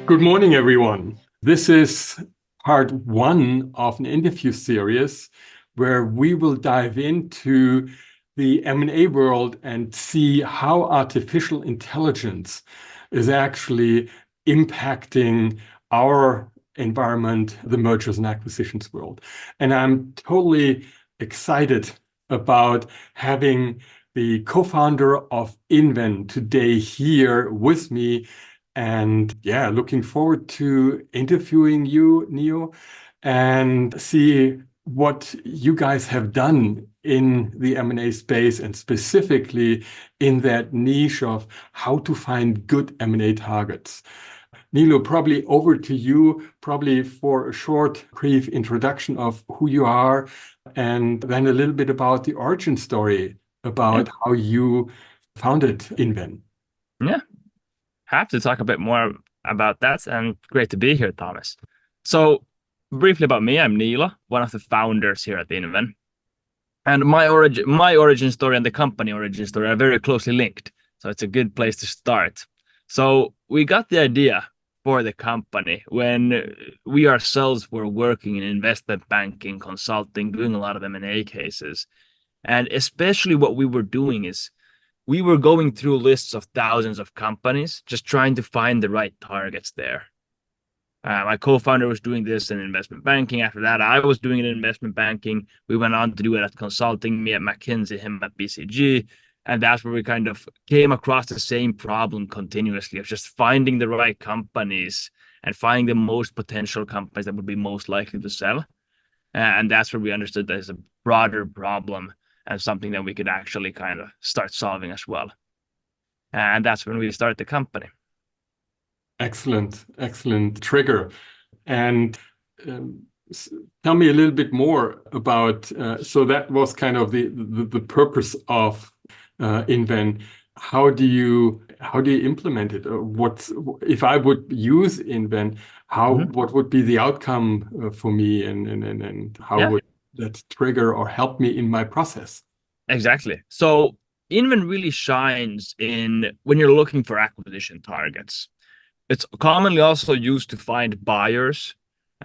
Good morning, everyone. This is part one of an interview series where we will dive into the M&A world and see how artificial intelligence is actually impacting our environment, the mergers and acquisitions world. And I'm totally excited about having the co-founder of INVEN today here with me. And yeah, looking forward to interviewing you, Niilo, and see what you guys have done in the M&A space and specifically in that niche of how to find good M&A targets. Niilo, probably over to you, probably for a short, brief introduction of who you are, and then a little bit about the origin story Yeah, about how you founded INVEN. yeah. Have to talk a bit more about that, and great to be here, Thomas. So, briefly about me, I'm Niilo, one of the founders here at INVEN, and my origin story and the company origin story are very closely linked. So it's a good place to start. So we got the idea for the company when we ourselves were working in investment banking, consulting, doing a lot of M&A cases, and especially what we were doing is we were going through lists of thousands of companies, just trying to find the right targets there. My co-founder was doing this in investment banking. After that, I was doing it in investment banking. We went on to do it at consulting, me at McKinsey, him at BCG. And that's where we kind of came across the same problem continuously of just finding the right companies and finding the most potential companies that would be most likely to sell. And that's where we understood there's a broader problem and something that we could actually kind of start solving as well. And that's when we started the company. Excellent, excellent trigger. And um, tell me a little bit more about, so that was kind of the purpose of INVEN. How do you implement it? What if I would use INVEN? Mhm. What would be the outcome for me, and how Yeah, would that trigger or help me in my process? exactly. So INVEN really shines in when you're looking for acquisition targets. It's commonly also used to find buyers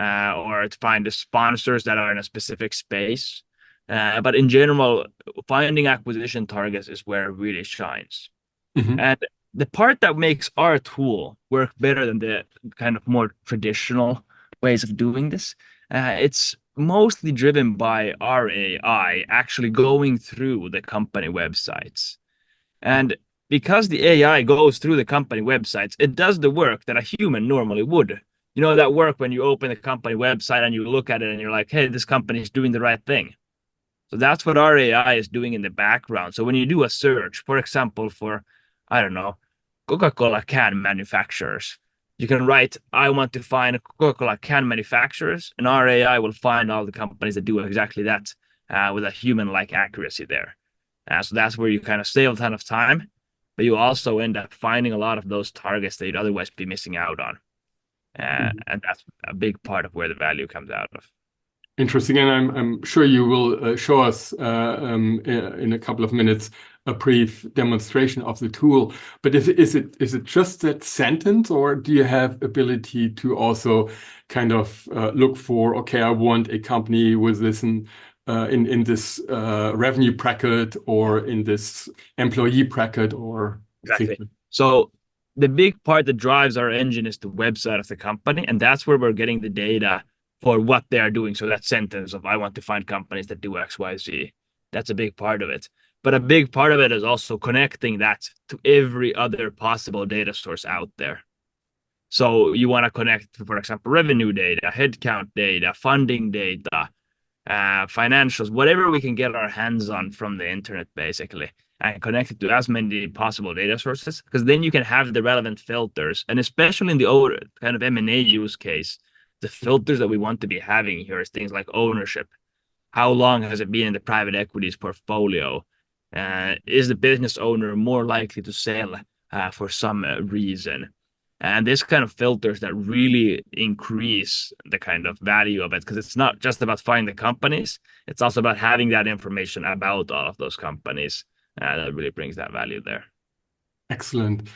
or to find the sponsors that are in a specific space. But in general, finding acquisition targets is where it really shines. Mhm. And the part that makes our tool work better than the kind of more traditional ways of doing this, it's mostly driven by our AI actually going through the company websites. And because the AI goes through the company websites, it does the work that a human normally would. You know, that work when you open the company website and you look at it and you're like, hey, this company is doing the right thing. So that's what our AI is doing in the background. So when you do a search, for example, for, I don't know, Coca-Cola can manufacturers, you can write, I want to find Coca-Cola can manufacturers, and our AI will find all the companies that do exactly that with a human-like accuracy there. So that's where you kind of save a ton of time, but you also end up finding a lot of those targets that you'd otherwise be missing out on. And that's a big part of where the value comes out of. Interesting, and I'm sure you will show us in a couple of minutes a brief demonstration of the tool. But is it just that sentence, or do you have ability to also kind of look for, okay, I want a company with this in this revenue bracket or in this employee bracket or things Exactly. like So the big part that drives our engine is the website of the company, and that's where we're getting the data for what they are doing. So that sentence of I want to find companies that do X, Y, Z. That's a big part of it. But a big part of it is also connecting that to every other possible data source out there. So you want to connect, for example, revenue data, headcount data, funding data, financials, whatever we can get our hands on from the internet, basically, and connect it to as many possible data sources, because then you can have the relevant filters. And especially in the old kind of M&A use case, the filters that we want to be having here is things like ownership. How long has it been in the private equities portfolio? Is the business owner more likely to sell for some reason? And this kind of filters that really increase the kind of value of it, because it's not just about finding the companies, it's also about having that information about all of those companies that really brings that value there. Excellent.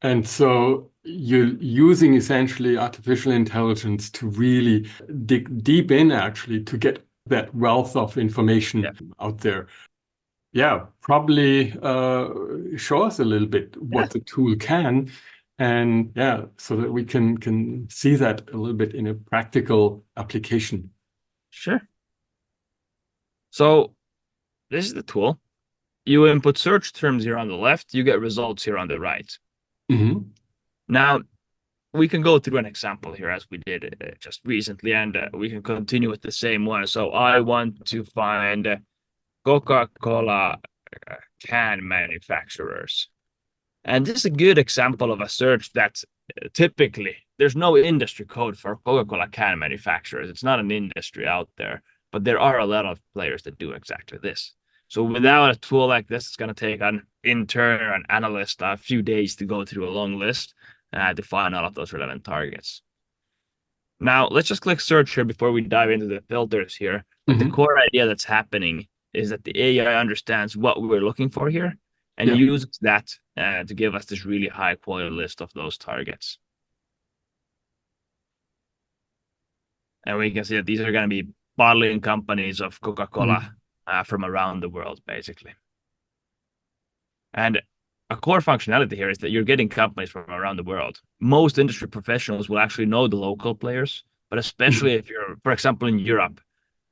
And so you're using essentially artificial intelligence to really dig deep in actually to get that wealth of information Yeah, out there. Yeah, probably show us a little bit yeah, what the tool can, and yeah, so that we can see that a little bit in a practical application. sure. So this is the tool. You input search terms here on the left, you get results here on the right. Hmm. Now, we can go through an example here as we did just recently, and we can continue with the same one. So I want to find Coca-Cola can manufacturers. And this is a good example of a search that typically there's no industry code for Coca-Cola can manufacturers. It's not an industry out there, but there are a lot of players that do exactly this. So without a tool like this, it's going to take an intern or an analyst a few days to go through a long list to find all of those relevant targets. Now, let's just click search here before we dive into the filters here. But the Hmm. core idea that's happening is that the AI understands what we're looking for here and Yeah. uses that to give us this really high quality list of those targets. And we can see that these are going to be bottling companies of Coca-Cola Hmm. from around the world, basically. And a core functionality here is that you're getting companies from around the world. Most industry professionals will actually know the local players, but especially Hmm. if you're, for example, in Europe,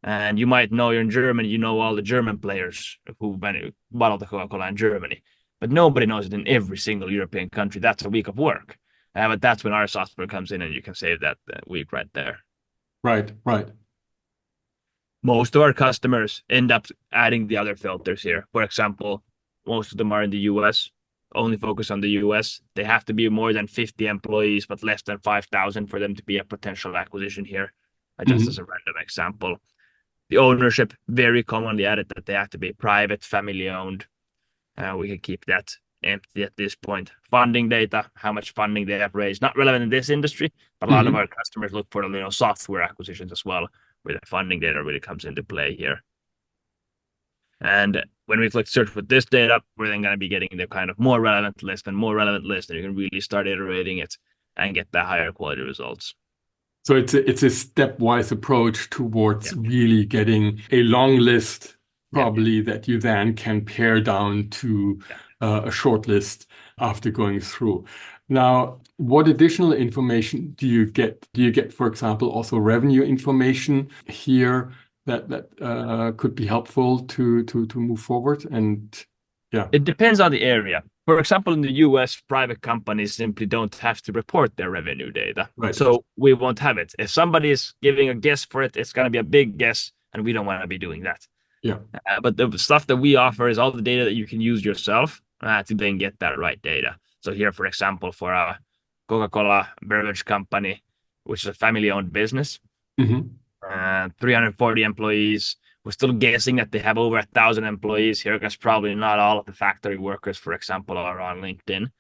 and you might know you're in Germany, you know all the German players who bottle the Coca-Cola in Germany, but nobody knows it in every single European country. That's a week of work. But that's when our software comes in and you can save that week right there. Right, right. Most of our customers end up adding the other filters here. For example, most of them are in the US, only focus on the US. They have to be more than 50 employees, but less than 5,000 for them to be a potential acquisition here, just as Hmm. a random example. The ownership, very commonly added that they have to be private, family owned. We can keep that empty at this point. Funding data, how much funding they have raised, not relevant in this industry, but a lot of Hmm. our customers look for software acquisitions as well, where the funding data really comes into play here. And when we click search with this data, we're then going to be getting the kind of more relevant list and more relevant list, and you can really start iterating it and get the higher quality results. So it's a stepwise approach towards Yeah, really getting a long list, yeah, probably that you then can pare down to yeah. a short list after going through. Now, what additional information do you get? Do you get, for example, also revenue information here that could be helpful to move forward? And yeah, It depends on the area. For example, in the US, private companies simply don't have to report their revenue data. right. So we won't have it. If somebody is giving a guess for it, it's going to be a big guess, and we don't want to be doing that. Yeah. But the stuff that we offer is all the data that you can use yourself to then get that right data. So here, for example, for a Coca-Cola beverage company, which is a family-owned business, Hmm. 340 employees. We're still guessing that they have over 1,000 employees here because probably not all of the factory workers, for example, are on LinkedIn.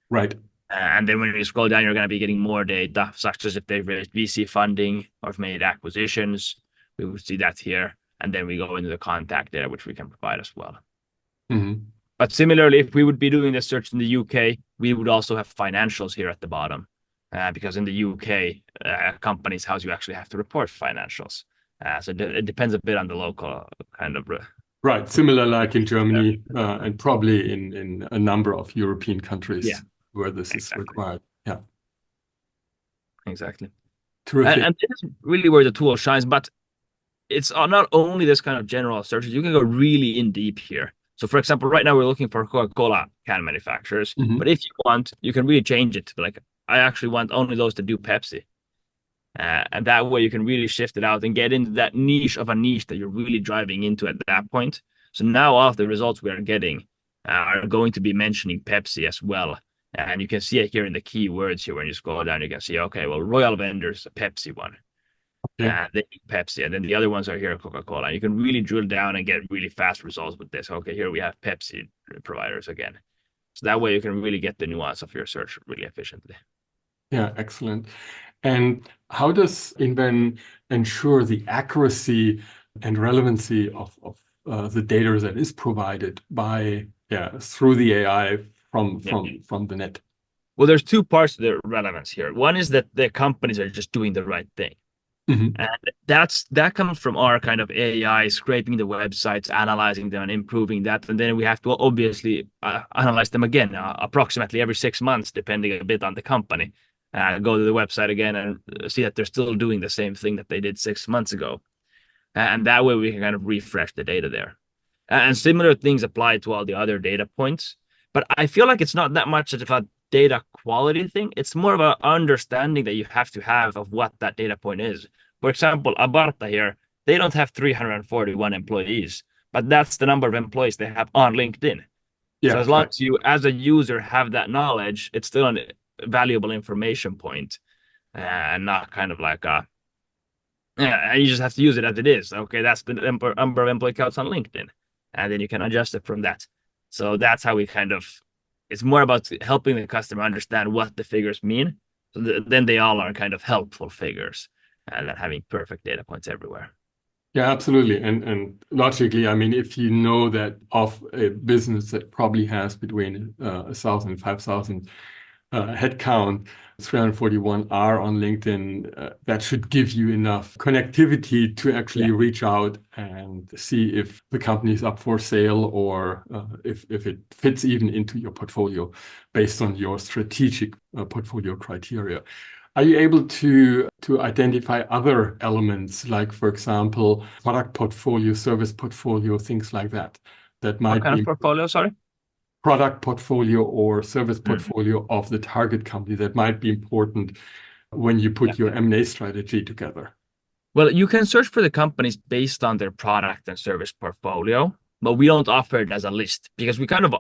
Right. And then when you scroll down, you're going to be getting more data, such as if they've raised VC funding or have made acquisitions. We would see that here. And then we go into the contact data, which we can provide as well. Hmm. But similarly, if we would be doing this search in the UK, we would also have financials here at the bottom. Because in the UK, companies' house, you actually have to report financials. So it depends a bit on the local kind of. Right. Similar like in Yeah, Germany, and probably in a number of European yeah, countries where this is exactly, required. Yeah. exactly. Terrific. And this is really where the tool shines. But it's not only this kind of general searches. You can go really in deep here. So, for example, right now we're looking for Coca-Cola can manufacturers. But Hmm. if you want, you can really change it to be like, I actually want only those that do Pepsi. And that way you can really shift it out and get into that niche of a niche that you're really driving into at that point. So now all of the results we are getting are going to be mentioning Pepsi as well. And you can see it here in the keywords here when you scroll down, you can see, okay, well, Royal Vendors, a Pepsi one. Okay. They Pepsi, and then the other ones are here Coca-Cola. And you can really drill down and get really fast results with this. Okay, here we have Pepsi providers again. So that way you can really get the nuance of your search really efficiently. Yeah, excellent. And how does INVEN ensure the accuracy and relevancy of the data that is provided by, yeah, through the AI from Yeah. from from the net? Well, there's two parts to the relevance here. One is that the companies are just doing the right thing. Hmm. And that comes from our kind of AI scraping the websites, analyzing them, and improving that. And then we have to obviously analyze them again, approximately every 6 months, depending a bit on the company. Go to the website again and see that they're still doing the same thing that they did 6 months ago. And that way we can kind of refresh the data there. And similar things apply to all the other data points. But I feel like it's not that much of a data quality thing. It's more of an understanding that you have to have of what that data point is. For example, Abarta here, they don't have 341 employees, but that's the number of employees they have on LinkedIn. So Yeah, as long right. as you, as a user, have that knowledge, it's still a valuable information point, and not kind of like a, yeah, you just have to use it as it is. Okay, that's the number of employee counts on LinkedIn, and then you can adjust it from that. So that's how we kind of. It's more about helping the customer understand what the figures mean. So then they all are kind of helpful figures, and then having perfect data points everywhere. Yeah, absolutely. And logically, I mean, if you know that of a business that probably has between 1,000 and 5,000 headcount, 341 are on LinkedIn, that should give you enough connectivity to Yeah, actually reach out and see if the company is up for sale or if it fits even into your portfolio based on your strategic portfolio criteria. Are you able to identify other elements, like, for example, product portfolio, service portfolio, things like that, that what might kind of be portfolio? Sorry. product portfolio or service Mm. portfolio of the target company that might be important when you Yeah. put your M&A strategy together? Well, you can search for the companies based on their product and service portfolio, but we don't offer it as a list because we kind of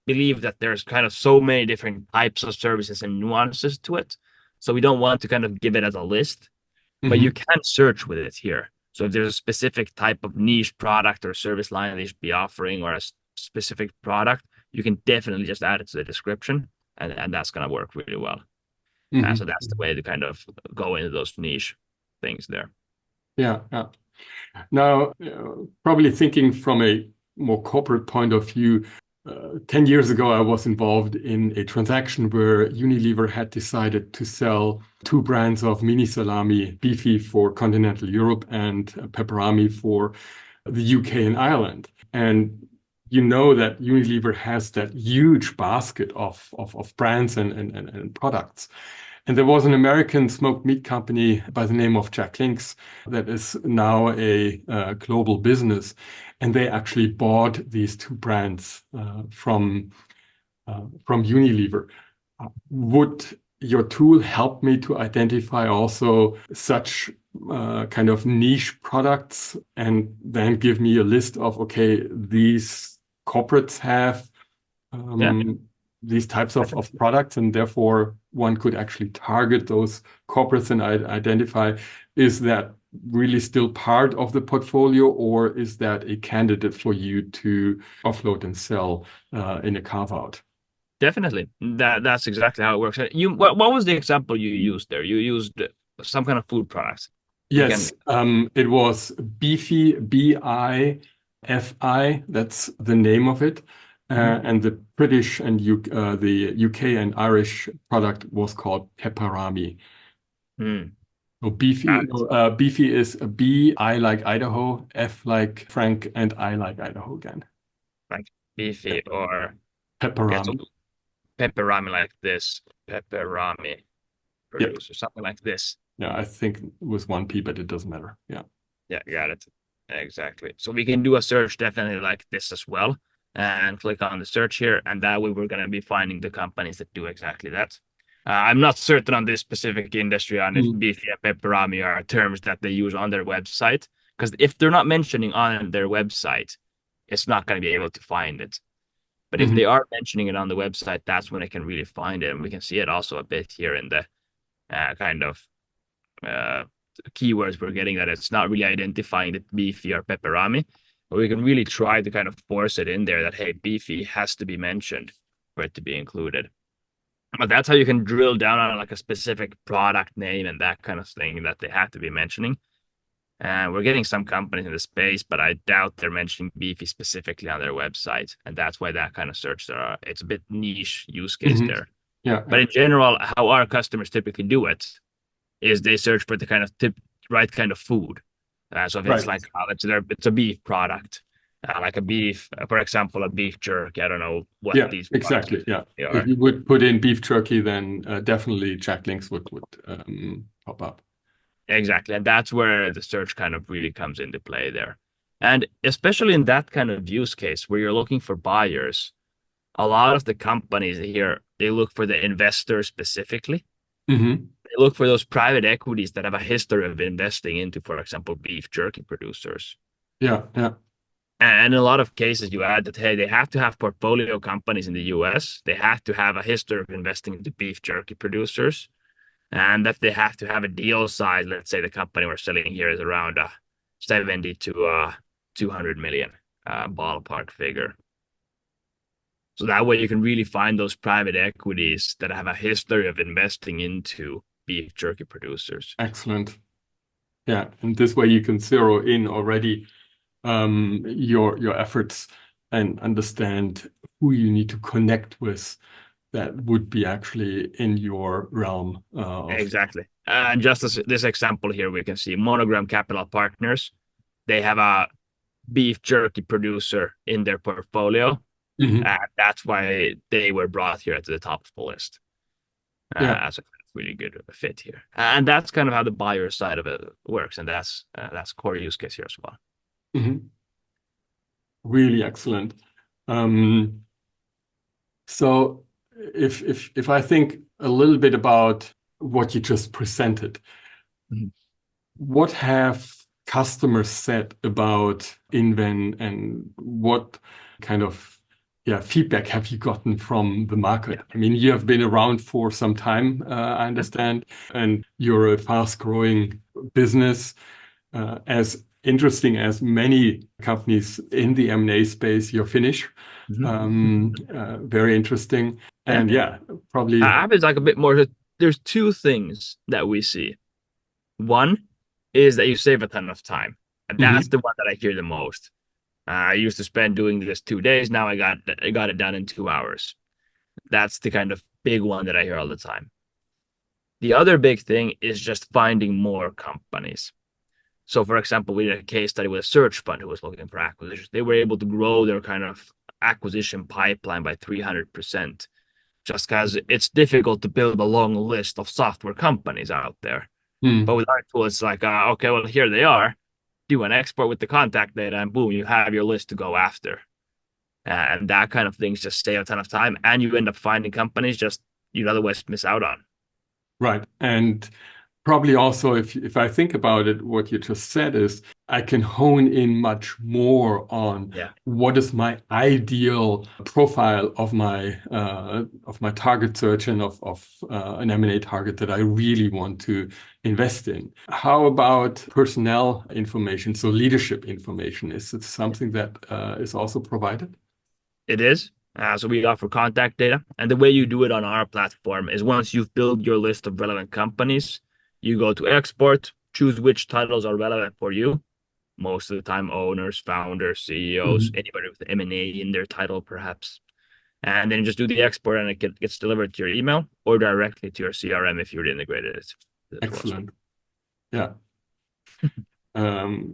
believe that there's kind of so many different types of services and nuances to it. So we don't want to kind of give it as a list, but you Hmm. can search with it here. So if there's a specific type of niche product or service line they should be offering or a specific product, you can definitely just add it to the description, and that's going to work really well. So Hmm. that's the way to kind of go into those niche things there. Yeah, yeah. Now, probably thinking from a more corporate point of view, 10 years ago, I was involved in a transaction where Unilever had decided to sell two brands of mini salami, Beefy for continental Europe and Pepperami for the UK and Ireland. And you know that Unilever has that huge basket of brands and products. And there was an American smoked meat company by the name of Jack Link's that is now a global business. And they actually bought these two brands from Unilever. Would your tool help me to identify also such kind of niche products and then give me a list of, okay, these corporates have Yeah, um, these types of definitely. products, and therefore one could actually target those corporates and identify, is that really still part of the portfolio, or is that a candidate for you to offload and sell in a carve out? Definitely. That's exactly how it works. What was the example you used there? You used some kind of food products. We can. Yes, it was Beefy, Bifi. That's the name of it. Mhm. And the British and the UK and Irish product was called Pepperami. Mm, So Beefy, got it. Beefy is a B, I like Idaho, F like Frank, and I like Idaho again. Like beefy or yeah, so Pepperami. pepperami like this, pepperami Yep. producer, something like this. Yeah, I think it was one P, but it doesn't matter. Yeah. Yeah, got it. Exactly. So we can do a search definitely like this as well, and click on the search here, and that way we're going to be finding the companies that do exactly that. I'm not certain on this specific industry on if Mm. beefy and pepperami are terms that they use on their website, because if they're not mentioning on their website, it's not going to be able to find it. But if they Mhm. are mentioning it on the website, that's when it can really find it, and we can see it also a bit here in the kind of uh, keywords we're getting that it's not really identifying the beefy or pepperami, but we can really try to kind of force it in there that, hey, beefy has to be mentioned for it to be included. But that's how you can drill down on like a specific product name and that kind of thing that they have to be mentioning. And we're getting some companies in the space, but I doubt they're mentioning beefy specifically on their website. And that's why that kind of search there are, it's a bit niche use case Mhm. there. Yeah. But in general, how our customers typically do it is they search for the kind of right kind of food. So if it's Right. like it's a beef product, like a beef, for example, a beef jerky. I don't know what Yeah, these products exactly. Yeah. If are. you would put in beef jerky, then definitely chat links would pop up. Exactly. And that's where the search kind of really comes into play there. And especially in that kind of use case where you're looking for buyers, a lot of the companies here, they look for the investor specifically. Hmm. They look for those private equities that have a history of investing into, for example, beef jerky producers. Yeah, yeah, And in a lot of cases, you add that, hey, they have to have portfolio companies in the US. They have to have a history of investing into beef jerky producers. And that they have to have a deal size. Let's say the company we're selling here is around 70 to 200 million ballpark figure. So that way you can really find those private equities that have a history of investing into beef jerky producers. excellent. Yeah, and this way you can zero in already your efforts and understand who you need to connect with that would be actually in your realm of. Exactly. And just as this example here, we can see Monogram Capital Partners. They have a beef jerky producer in their portfolio. Mhm. That's why they were brought here to the top of the list Yeah. as a really good fit here. And that's kind of how the buyer side of it works. And that's core use case here as well. Mhm. Really excellent. Um, so if I think a little bit about what you just presented, Mhm. what have customers said about INVEN and what kind of feedback have you gotten from the market? Yeah. I mean, you have been around for some time, I understand, and you're a fast-growing business. As interesting as many companies in the M&A space, you're Finnish. Very interesting. Yeah. And yeah, probably. I have like a bit more. There's two things that we see. One is that you save a ton of time. And that's Mhm. the one that I hear the most. I used to spend doing this 2 days. Now I got it done in 2 hours. That's the kind of big one that I hear all the time. The other big thing is just finding more companies. So, for example, we did a case study with a search fund who was looking for acquisitions. They were able to grow their kind of acquisition pipeline by 300%, just because it's difficult to build a long list of software companies out there. But Mm. with our tool, it's like, okay, well, here they are. Do an export with the contact data, and boom, you have your list to go after. And that kind of things just save a ton of time, and you end up finding companies just you'd otherwise miss out on. Right. And probably also, if I think about it, what you just said is I can hone in much more on Yeah, what is my ideal profile of my target search and of an M&A target that I really want to invest in. How about personnel information? So leadership information, is it something that is also provided? it is. So we offer contact data, and the way you do it on our platform is once you've built your list of relevant companies, you go to export, choose which titles are relevant for you. Most of the time, owners, founders, CEOs, Mhm. anybody with M&A in their title, perhaps. And then you just do the export, and it gets delivered to your email or directly to your CRM if you're integrated it the tool as well. Excellent. Yeah.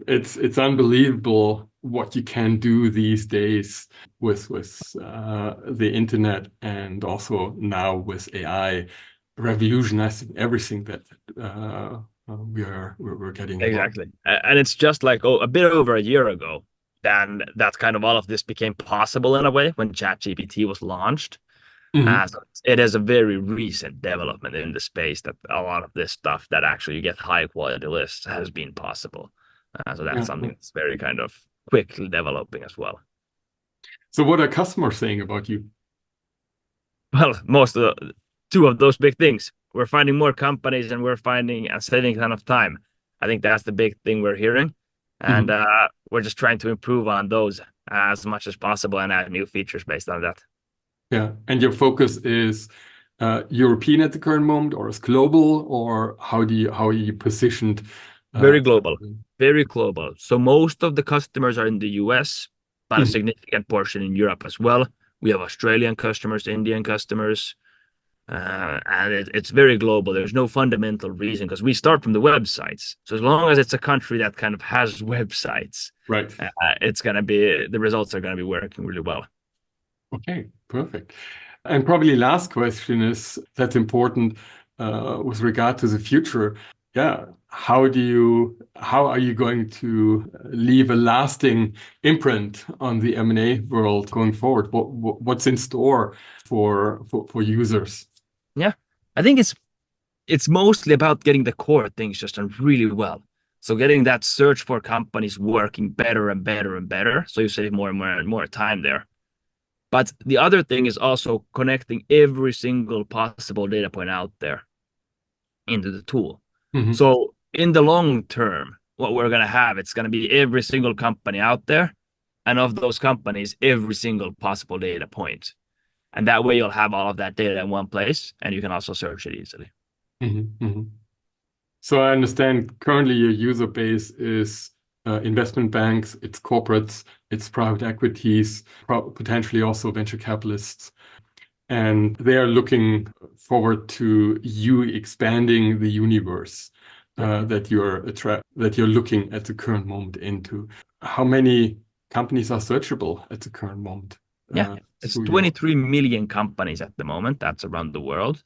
It's unbelievable what you can do these days with the internet and also now with AI revolutionizing everything that we're getting involved. Exactly. And it's just like a bit over a year ago, then that kind of all of this became possible in a way when ChatGPT was launched. Mhm. So it is a very recent development in the space that a lot of this stuff that actually you get high quality lists has been possible. So that's Yeah. something that's very kind of quickly developing as well. So what are customers saying about you? Well, most of the two of those big things. We're finding more companies and we're finding and saving a ton of time. I think that's the big thing we're hearing. And Mhm. we're just trying to improve on those as much as possible and add new features based on that. Yeah. And your focus is European at the current moment, or is global, or how are you positioned? Uh, Very global, very global. So most of the customers are in the US, but a mhm. significant portion in Europe as well. We have Australian customers, Indian customers, And it's very global. There's no fundamental reason because we start from the websites. So as long as it's a country that kind of has websites, Right. it's going to be the results are going to be working really well. Okay, perfect. And probably last question is that's important with regard to the future. Yeah, how are you going to leave a lasting imprint on the M&A world going forward? What's in store for users? Yeah, I think it's mostly about getting the core things just done really well. So getting that search for companies working better and better and better, so you save more and more and more time there. But the other thing is also connecting every single possible data point out there into the tool. Hmm. So in the long term, what we're going to have, it's going to be every single company out there. And of those companies, every single possible data point. And that way you'll have all of that data in one place and you can also search it easily. Hmm. Hmm. So I understand currently your user base is investment banks, it's corporates, it's private equities, potentially also venture capitalists. And they are looking forward to you expanding the universe Yeah. that you're looking at the current moment into. How many companies are searchable at the current moment Yeah. It's through your? 23 million companies at the moment. That's around the world.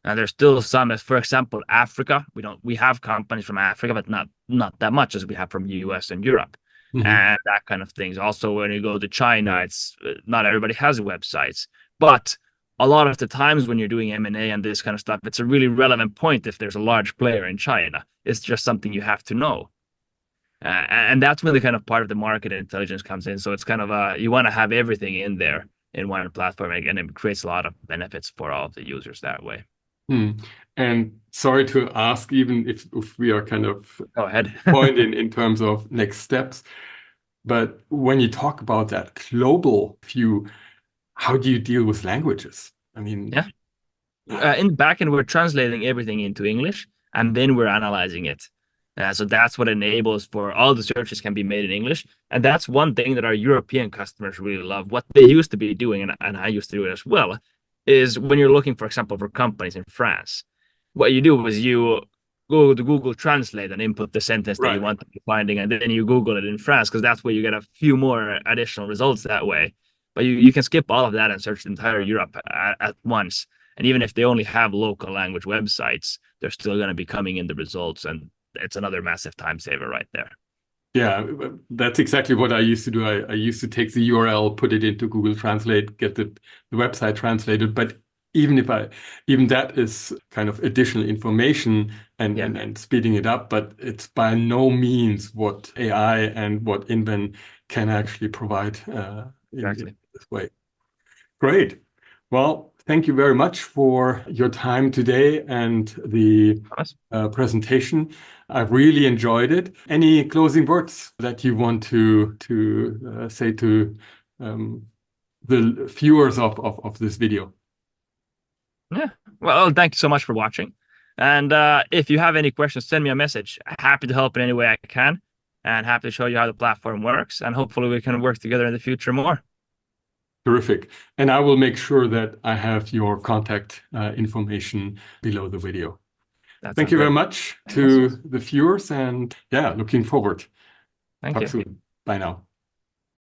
And there's still some, as for example, Africa. We have companies from Africa, but not that much as we have from US and Europe Mhm. and that kind of things. Also, when you go to China, it's not everybody has websites, but a lot of the times when you're doing M&A and this kind of stuff, it's a really relevant point if there's a large player in China. It's just something you have to know. And that's when the kind of part of the market intelligence comes in. So it's kind of you want to have everything in there in one platform, and it creates a lot of benefits for all of the users that way. Hmm. And sorry to ask, even if we are kind of Go ahead. point in terms of next steps, but when you talk about that global view, how do you deal with languages? I mean, Yeah. In the backend, we're translating everything into English and then we're analyzing it. So that's what enables for all the searches can be made in English. And that's one thing that our European customers really love. What they used to be doing, and I used to do it as well, is when you're looking, for example, for companies in France, what you do is you go to Google Translate and input the sentence that you right. want to be finding, and then you Google it in France because that's where you get a few more additional results that way. But you can skip all of that and search the entire Europe at once. And even if they only have local language websites, they're still going to be coming in the results. And it's another massive time saver right there. Yeah, that's exactly what I used to do. I used to take the URL, put it into Google Translate, get the website translated. But even that is kind of additional information Yeah, and speeding it up. But it's by no means what AI and what INVEN can actually provide in exactly. this way. Great. Well, thank you very much for your time today and the Thomas? presentation. I've really enjoyed it. Any closing words that you want to say to um, the viewers of this video? Yeah. Well, thank you so much for watching. And if you have any questions, send me a message. Happy to help in any way I can and happy to show you how the platform works. And hopefully we can work together in the future more. Terrific. And I will make sure that I have your contact information below the video. That Thank sounds you very great. much Yes. to the viewers and yeah, looking forward. Thank Talk you. soon. Bye now.